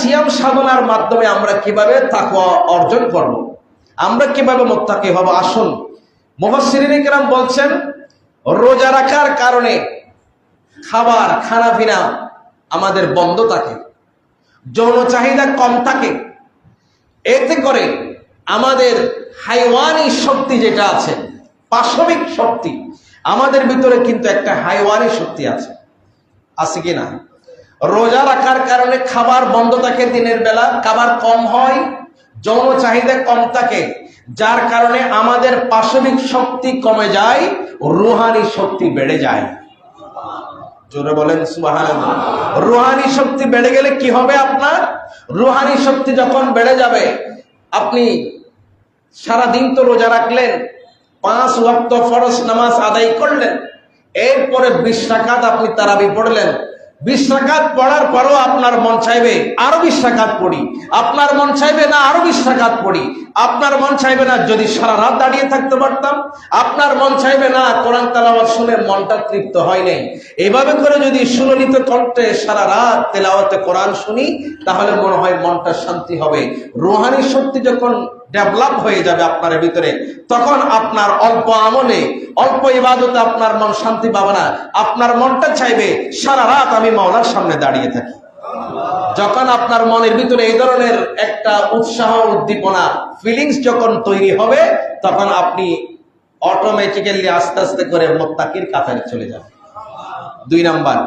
সিয়াম সাধনার মাধ্যমে আমরা কিভাবে তাকওয়া অর্জন করব, আমরা কিভাবে মুত্তাকি হব। আসুন, মুফাসসিরিনে কেরাম বলছেন রোজা রাখার কারণে খাবার খানাপিনা আমাদের বন্ধ থাকে, যৌন চাহিদা কম থাকে। এতে করে আমাদের হাইওয়ানি শক্তি যেটা আছে, পাশবিক শক্তি, আমাদের ভিতরে কিন্তু একটা হাইওয়ানি শক্তি আছে, আছে কি না? রোজা রাখার কারণে খাবার বন্ধ থাকে, দিনের বেলা খাবার কম হয়, যৌন চাহিদা কম থাকে, যার কারণে আমাদের পাশবিক শক্তি কমে যায়, রুহানি শক্তি বেড়ে যায়। জোরে বলেন সুবহানাল্লাহ। রুহানি শক্তি বেড়ে গেলে কি হবে আপনার? রুহানি শক্তি যখন বেড়ে যাবে, আপনি সারাদিন তো রোজা রাখলেন, 5 ওয়াক্ত ফরজ নামাজ আদায় করলেন, এরপরে 20 রাকাত আপনি তারাবি পড়লেন। 20 রাকাত পড়ার পরও আপনার মন চাইবে আরো 20 রাকাত পড়ি, আপনার মন চাইবে না আরো 20 রাকাত পড়ি, আপনার মন চাইবে না যদি সারা রাত দাঁড়িয়ে থাকতে পারতাম, আপনার মন চাইবে না কোরআন তেলাওয়াত শুনে মনটা তৃপ্ত হয় নাই। এভাবে করে যদি সুললিত কণ্ঠে সারা রাত তেলাওয়াতে কোরআন শুনি, তাহলে মনে হয় মনটা শান্তি হবে। রুহানি শক্তি যখন ডেভেলপ হয়ে যাবে আপনার ভিতরে, তখন আপনার অল্প আমলে, অল্প ইবাদতে আপনার মন শান্তি পাবে না, আপনার মনটা চাইবে সারা রাত আমি মাওলার সামনে দাঁড়িয়ে থাকি। যখন আপনার মনের ভিতরে এই ধরনের একটা উৎসাহ উদ্দীপনা ফিলিংস যখন তৈরি হবে, তখন আপনি অটোমেটিক্যালি আস্তে আস্তে করে মুত্তাকির কাতারে চলে যাবেন। 2 নাম্বার,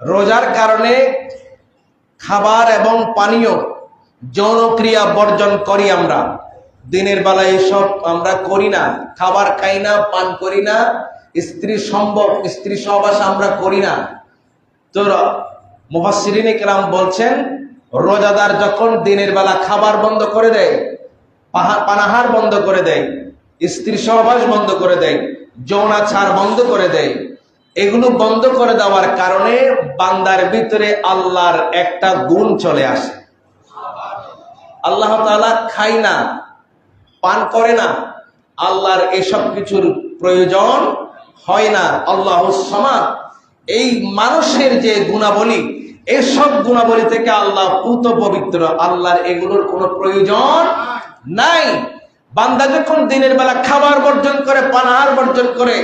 রোজার কারণে খাবার এবং পানীয় যৌনক্রিয়া বর্জন করি আমরা। দিনের বেলায় এসব আমরা করি না, খাবার খাই না, পান করি না, স্ত্রী সহবাস আমরা করি না। তো মুফাসসিরিনে কেরাম বলছেন রোজাদার যখন দিনের বেলা খাবার বন্ধ করে দেয়, পানাহার বন্ধ করে দেয়, স্ত্রী সহবাস বন্ধ করে দেয়, যৌনাচার বন্ধ করে দেয়, এগুলো বন্ধ করে দেওয়ার কারণে বান্দার ভিতরে আল্লাহর একটা গুণ চলে আসে। আল্লাহ তাআলা খায় না, পান করে না, আল্লাহর এসব কিছুর প্রয়োজন হয় না। আল্লাহুস সামাদ, এই মানুষের যে গুণাবলী, এসব গুণাবলী থেকে আল্লাহ পুত পবিত্র, আল্লাহর এগুলোর কোনো প্রয়োজন নাই। বান্দা যখন দিনের বেলা খাবার বর্জন করে, পানাহার বর্জন করে,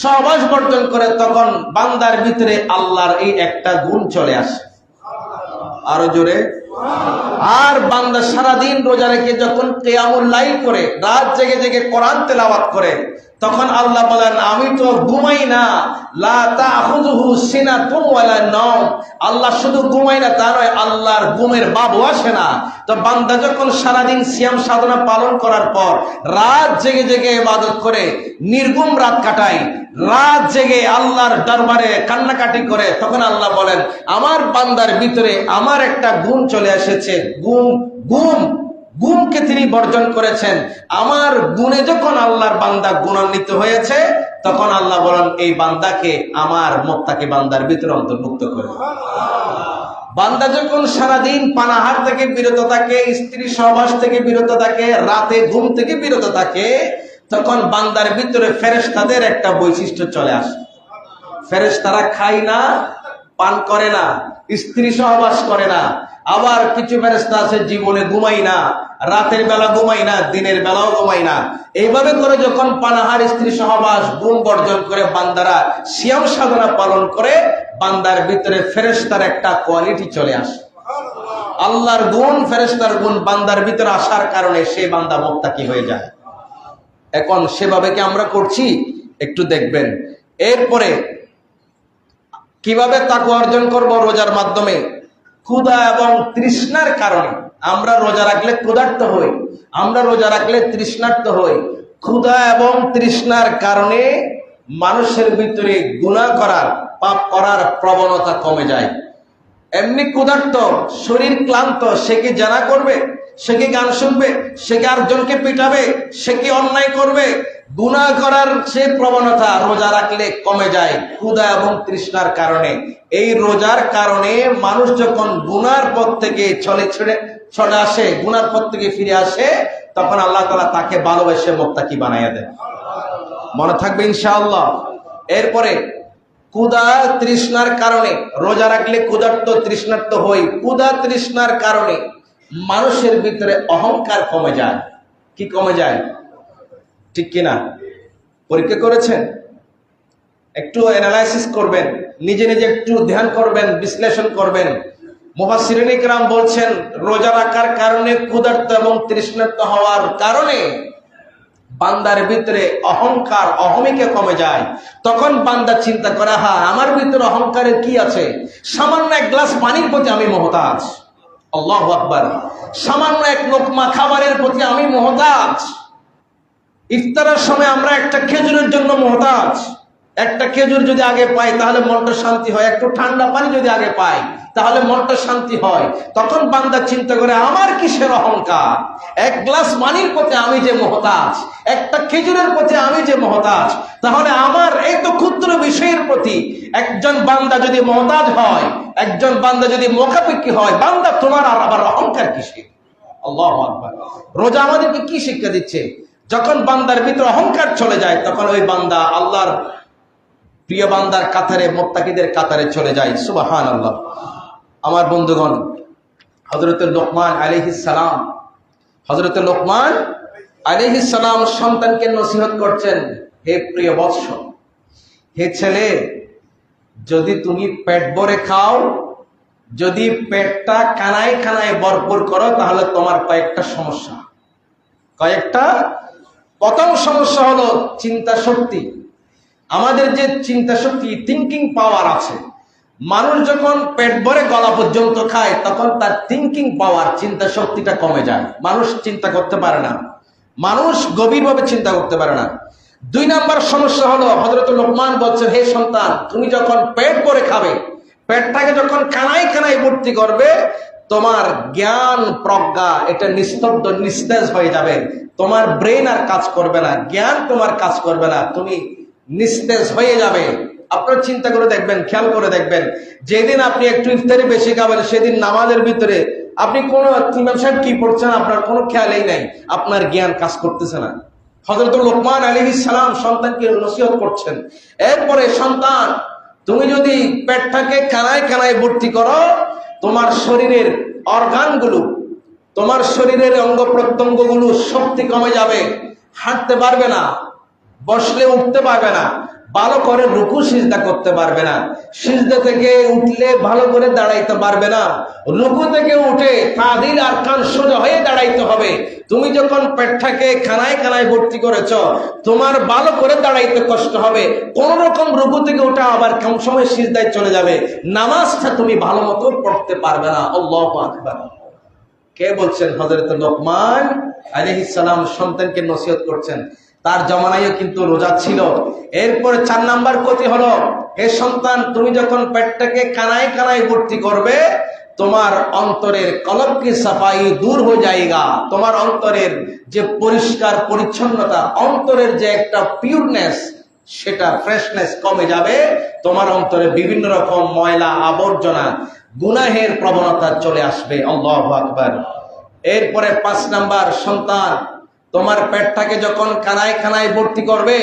সহবাস বর্জন করে, তখন বান্দার ভিতরে আল্লাহর এই একটা গুণ চলে আসে। আরো জোরে। আর বান্দা সারাদিন রোজা রেখে যখন কিয়ামুল লাইল করে, রাত জেগে জেগে কোরআন তেলাওয়াত করে, তখন আল্লাহ বলেন আমি তো ঘুমাই না, লা তাখুযুহু সিনাতুন ওয়ালা নাওম। আল্লাহ শুধু ঘুমাই না তা নয়, আল্লাহর ঘুমের বাবু আসে না। তো বান্দা যখন সারাদিন সিয়াম সাধনা পালন করার পর রাত জেগে জেগে ইবাদত করে, নির্ঘুম রাত কাটায়, রাত জেগে আল্লাহর দরবারে কান্নাকাটি করে, তখন আল্লাহ বলেন আমার বান্দার ভিতরে আমার একটা গুণ চলে এসেছে, গুণকে তিনি বর্জন করেছেন। আমার গুণে যখন আল্লাহর বান্দা গুণান্বিত হয়েছে, তখন আল্লাহ বলেন এই বান্দাকে আমার মুত্তাকি বান্দার ভিতরে অন্তর্ভুক্ত করে। বান্দা যখন সারাদিন পানাহার থেকে বিরত থাকে, স্ত্রী সহবাস থেকে বিরত থাকে, রাতে ঘুম থেকে বিরত থাকে, তখন বান্দার ভিতরে ফেরেশতাদের একটা বৈশিষ্ট্য চলে আসে। ফেরেশতারা খায় না, পান করে না, স্ত্রী সহবাস করে না। আবার কিছু ফেরেশতা আছে জীবনে ঘুমাই না, রাতের বেলা ঘুমাই না, দিনের বেলাও ঘুমাই না। এইভাবে করে যখন পানাহার, স্ত্রী সহবাস, গুণ বর্জন করে বান্দারা সিয়াম সাধনা পালন করে, বান্দার ভিতরে ফেরেশতার একটা কোয়ালিটি চলে আসে। আল্লাহর গুণ, ফেরেশতার গুণ বান্দার ভিতরে আসার কারণে সেই বান্দা মুত্তাকি হয়ে যায়। এখন সেভাবে কি আমরা করছি? একটু দেখবেন। এরপরে কিভাবে তাকওয়া অর্জন করব? রোজার মাধ্যমে। ক্ষুধা এবং তৃষ্ণার কারণে আমরা রোজা রাখলে ক্ষুধার্ত হই, আমরা রোজা রাখলে তৃষ্ণার্ত হই। ক্ষুধা এবং তৃষ্ণার কারণে মানুষের ভিতরে গুনাহ করার, পাপ করার প্রবণতা কমে যায়। এমনি ক্ষুধার্ত, শরীর ক্লান্ত, সে কি জানা করবে? সে কি গান শুনবে? সে কি আরেকজনকে পিটাবে? সে কি অন্যায় করবে? গুনাহ করার সে প্রবণতা রোজা রাখলে কমে যায় ক্ষুধা এবং তৃষ্ণার কারণে। এই রোজার কারণে মানুষ যখন গুনার পথ থেকে চলে আসে, গুনার পথ থেকে ফিরে আসে, তখন আল্লাহ তাআলা তাকে ভালোবেসে মুত্তাকি বানাইয়া দেয়। মনে থাকবে ইনশাআল্লাহ। এরপরে ক্ষুধা তৃষ্ণার কারণে, রোজা রাখলে ক্ষুধার্ত তৃষ্ণার্ত হই, ক্ষুধা তৃষ্ণার কারণে মানুষের ভিতরে অহংকার কমে যায়। কি কমে যায়? ঠিক কিনা? পরীক্ষা করেছেন? একটু অ্যানালাইসিস করবেন, নিজে নিজে একটু ধ্যান করবেন, বিশ্লেষণ করবেন। মুফাসসিরিন ইকরাম বলছেন রোজা রাখার কারণে ক্ষুধার্ত এবং তৃষ্ণার্ত হওয়ার কারণে বান্দার ভিতরে অহংকার, অহমিকা কমে যায়। তখন বান্দা চিন্তা করে, হ্যাঁ, আমার ভিতরে অহংকারের কি আছে? সামান্য এক গ্লাস পানির প্রতি আমি মুহতাজ। আল্লাহু আকবার। সামান্য এক লোকমা খাবারের প্রতি আমি মুহতাজ। ইফতারের সময় আমরা একটা খেজুরের জন্য মুহতাজ। একটা খেজুর যদি আগে পাই তাহলে মনটা শান্তি হয়, একটু ঠান্ডা পানি যদি আগে পাই তাহলে মনটা শান্তি হয়। তখন বান্দা চিন্তা করে, আমার কিসের অহংকার? এক গ্লাস পানির প্রতি আমি যে মুহতাজ, একটা খেজুরের প্রতি আমি যে মুহতাজ, তাহলে আমার এই তো ক্ষুদ্র বিষয়ের প্রতি একজন বান্দা যদি মুহতাজ হয়, একজন বান্দা যদি মুখাপেক্ষী হয়, বান্দা তোমার আর আবার অহংকার কিসের? আল্লাহু আকবার। রোজা আমাদেরকে কি শিক্ষা দিচ্ছে? যখন বান্দার ভিতরে অহংকার চলে যায় তখন ওই বান্দা আল্লাহর প্রিয় বান্দার কাতারে, মুত্তাকিদের কাতারে চলে যায়। সুবহানাল্লাহ। আমার বন্ধুগণ, হযরতে লোকমান আলাইহিস সালাম, হযরতে লোকমান আলাইহিস সালাম সন্তানকে নসিহত করছেন, হে প্রিয় বৎস, হে ছেলে, যদি তুমি পেট ভরে খাও, যদি পেটটা কানায় কানায় ভরপুর করো, তাহলে তোমার কয়েকটা সমস্যা। কয়েকটা। প্রথম সমস্যা হলো চিন্তা শক্তি। আমাদের যে চিন্তা শক্তি, থিঙ্কিং পাওয়ার আছে, মানুষ যখন পেট ভরে গলা পর্যন্ত খায় তখন তার থিঙ্কিং পাওয়ার, চিন্তা শক্তিটা কমে যায়। মানুষ চিন্তা করতে পারে না, মানুষ গভীরভাবে চিন্তা করতে পারে না। 2 নাম্বার সমস্যা হলো, হযরত লোকমান বলছেন, হে সন্তান, তুমি যখন পেট ভরে খাবে, পেটটাকে যখন কানায় কানায় ভর্তি করবে, তোমার জ্ঞান প্রজ্ঞা এটা নিস্তব্ধ, নিস্তেজ হয়ে যাবে। তোমার ব্রেন আর কাজ করবে না, জ্ঞান তোমার কাজ করবে না, তুমি নিস্তেজ হয়ে যাবে। আপনারা চিন্তা করে দেখবেন, খেয়াল করে দেখবেন, যেদিন আপনি একটু ইফতারি বেশি খাবেন সেদিন নামাজের ভিতরে আপনি কোন ইমাম সাহেব কি পড়ছেন আপনার কোনো খেয়ালই নাই, আপনার জ্ঞান কাজ করতেছে না। হযরত লোকমান আলাইহিস সালাম সন্তানকে নসিহত করছেন, এরপরে সন্তান, তুমি যদি পেটটাকে কানায় কানায় ভর্তি করো, তোমার শরীরের অর্গানগুলো, তোমার শরীরের অঙ্গ প্রত্যঙ্গগুলো শক্তি কমে যাবে, হাঁটতে পারবে না, বসলে উঠতে পারবে না, ভালো করে রুকু সিজদা করতে পারবে না, সিজদা থেকে উঠলে ভালো করে দাঁড়াইতে পারবে না, রুকু থেকে উঠে তাদিল আর কান সোজা হয়ে দাঁড়াইতে হবে। তুমি যখন পেটটাকে খানায় খানায় ভর্তি করেছ, তোমার ভালো করে দাঁড়াইতে কষ্ট হবে, কোন রকম রুকু থেকে উঠে আবার কম সময় সিজদায় চলে যাবে, নামাজটা তুমি ভালো মতো পড়তে পারবে না। আল্লাহু আকবার। কে বলছেন? হযরত লোকমান আলাইহিস সালাম সন্তানকে নসিহত করছেন। তার জমানায়ও কিন্তু রোজা ছিল। এরপরে 4 নাম্বার কথা হলো, হে সন্তান, তুমি যখন পেটটাকে কানায় কানায় ভর্তি করবে, তোমার অন্তরের কলব কি সাফাই দূর হয়ে যায়গা। তোমার অন্তরের যে পরিষ্কার পরিচ্ছন্নতা, অন্তরের যে একটা পিওরনেস, সেটা ফ্রেশনেস কমে যাবে। তোমার অন্তরে বিভিন্ন রকম ময়লা আবর্জনা, গুনাহের প্রবণতা চলে আসবে। আল্লাহু আকবার। এরপরে 5 নাম্বার, সন্তান, তোমার পেটটাকে যখন কানায় কানায় ভর্তি করবে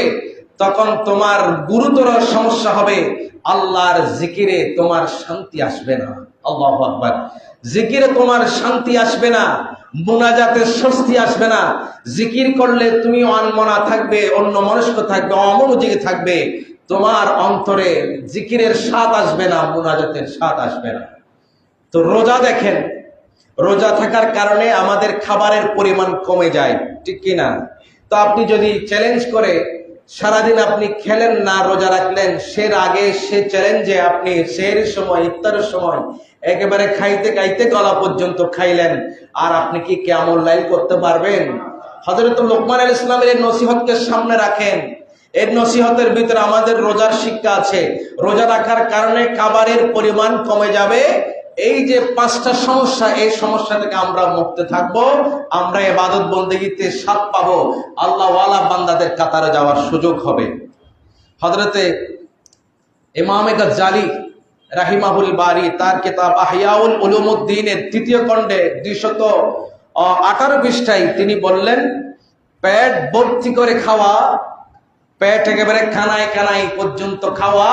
তখন তোমার গুরুতর সমস্যা হবে, আল্লাহর জিকিরে তোমার শান্তি আসবে না। আল্লাহু আকবার। জিকিরে তোমার শান্তি আসবে না, মুনাজাতে স্বস্তি আসবে না। জিকির করলে তুমি অনমনা থাকবে, অন্য মনস্ক থাকবে, অমনোযোগী থাকবে, তোমার অন্তরে জিকিরের স্বাদ আসবে না, মুনাজাতের স্বাদ আসবে না। তো রোজা দেখেন, রোজা থাকার কারণে আমাদের খাবারের পরিমাণ কমে যায়, ঠিক কিনা? তো আপনি যদি চ্যালেঞ্জ করে সারাদিন আপনি খেলেন না, রোজা রাখলেন, সের আগে সে চ্যালেঞ্জে আপনি সেহরির সময়, ইফতারের সময় একেবারে খাইতে খাইতে গলা পর্যন্ত খাইলেন, আর আপনি কি কিয়ামুল লাইল করতে পারবেন? হযরত লোকমান আলাইহিস সালামের এই নসিহতকে সামনে রাখেন। এর নসিহতের ভিতরে আমাদের রোজার শিক্ষা আছে। রোজা রাখার কারণে খাবারের পরিমাণ কমে যাবে। এই যে 5টা সমস্যা, এই সমস্যা থেকে আমরা মুক্ত থাকবো, আমরা ইবাদত বন্দেগীতে স্বাদ পাবো, আল্লাহ ওয়ালা বান্দাদের কাতারে যাওয়ার সুযোগ হবে। হযরতে ইমামে গাজ্জালী রাহিমাহুল বারি তার কিতাব আহইয়াউল উলুমুদ্দিনের 3য় খণ্ডে 218 পৃষ্ঠায় তিনি বললেন, পেট ভর্তি করে খাওয়া, পেট একেবারে কানায় কানায় পর্যন্ত খাওয়া,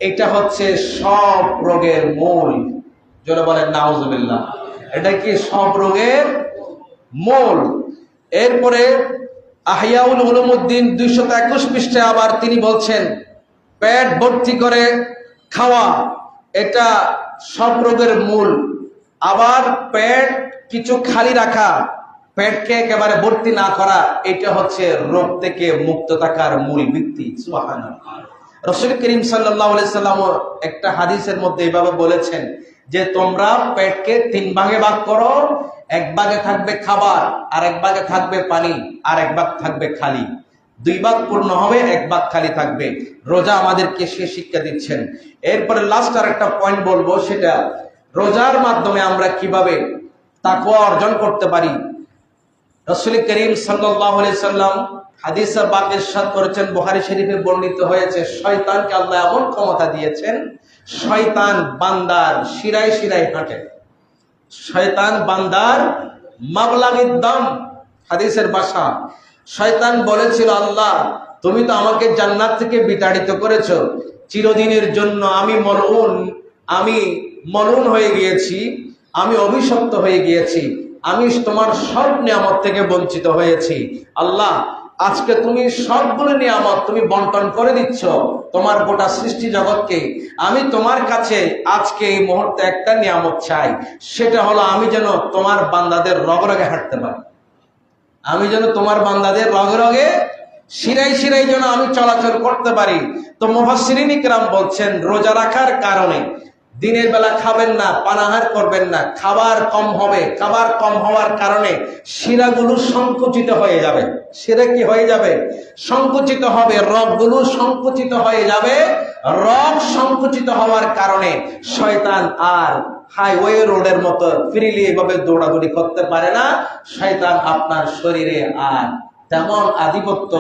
এটা হচ্ছে সব রোগের মূল। যারা বলেন নাউজুবিল্লাহ, এটা কি সব রোগের মূল। এরপরে আহিয়াউল উলুমুদ্দিন 221 পৃষ্ঠায় আবার তিনি বলছেন, পেট ভর্তি করে খাওয়া এটা সব রোগের মূল। আবার পেট কিছু খালি রাখা, পেটকে একেবারে ভর্তি না করা, এটা হচ্ছে রোগ থেকে মুক্ত থাকার মূল ভিত্তি। সুবহানাল্লাহ। রাসূল করিম সাল্লাল্লাহু আলাইহি সাল্লাম একটা হাদিসের মধ্যে এইভাবে বলেছেন যে তোমরা পেটকে 3 ভাগে ভাগ করো, এক ভাগে থাকবে খাবার, আর এক ভাগে থাকবে পানি, আর এক ভাগ থাকবে খালি। 2 ভাগ পূর্ণ হবে, 1 ভাগ খালি থাকবে। রোজা আমাদেরকে সে শিক্ষা দিচ্ছেন। এরপরে লাস্ট আর একটা পয়েন্ট বলবো, সেটা রোজার মাধ্যমে আমরা কিভাবে তাকওয়া অর্জন করতে পারি। রাসূল করিম সাল্লাল্লাহু আলাইহি সাল্লাম হাদিসে পাক ইরশাদ করেছেন, বুখারী শরীফে বর্ণিত হয়েছে, শয়তানকে আল্লাহ এমন ক্ষমতা দিয়েছেন, শয়তান বান্দার শিরায় শিরায় হাঁটে। শয়তান বান্দার মাবলাগিদ দাম, হাদিসের ভাষা। শয়তান বলেছিল, আল্লাহ তুমি তো আমাকে জান্নাত থেকে বিতাড়িত করেছো, চিরদিনের জন্য আমি মলউন হয়ে গিয়েছি, আমি অভিশপ্ত হয়ে গিয়েছি, আমি তোমার সব নিয়ামত থেকে বঞ্চিত হয়েছি। আল্লাহ আজকে তুমি সবগুলো নিয়ামত তুমি বন্টন করে দিচ্ছ তোমার গোটা সৃষ্টি জগৎকে। আমি তোমার কাছে আজকে এই মুহূর্তে একটা নিয়ামত চাই, সেটা হলো আমি যেন তোমার বান্দাদের রগে রগে হাঁটতে পারি, আমি যেন তোমার বান্দাদের রগে রগে শিরায় শিরায় যেন আমি চলাচল করতে পারি। তো মুফাসসিরিন ইকরাম বলছেন, রোজা রাখার কারণে দিনের বেলা খাবেন না, পানাহার করবেন না, খাবার কম হবে। খাবার কম হওয়ার কারণে শিরাগুলো সংকুচিত হয়ে যাবে। শিরা কি হয়ে যাবে? সংকুচিত হবে। রগগুলো সংকুচিত হয়ে যাবে। রগ সংকুচিত হওয়ার কারণে শয়তান আর হাইওয়ে রোডের মতো ফ্রিলি এভাবে দৌড়াদৌড়ি করতে পারে না। শয়তান আপনার শরীরে আর তেমন আধিপত্য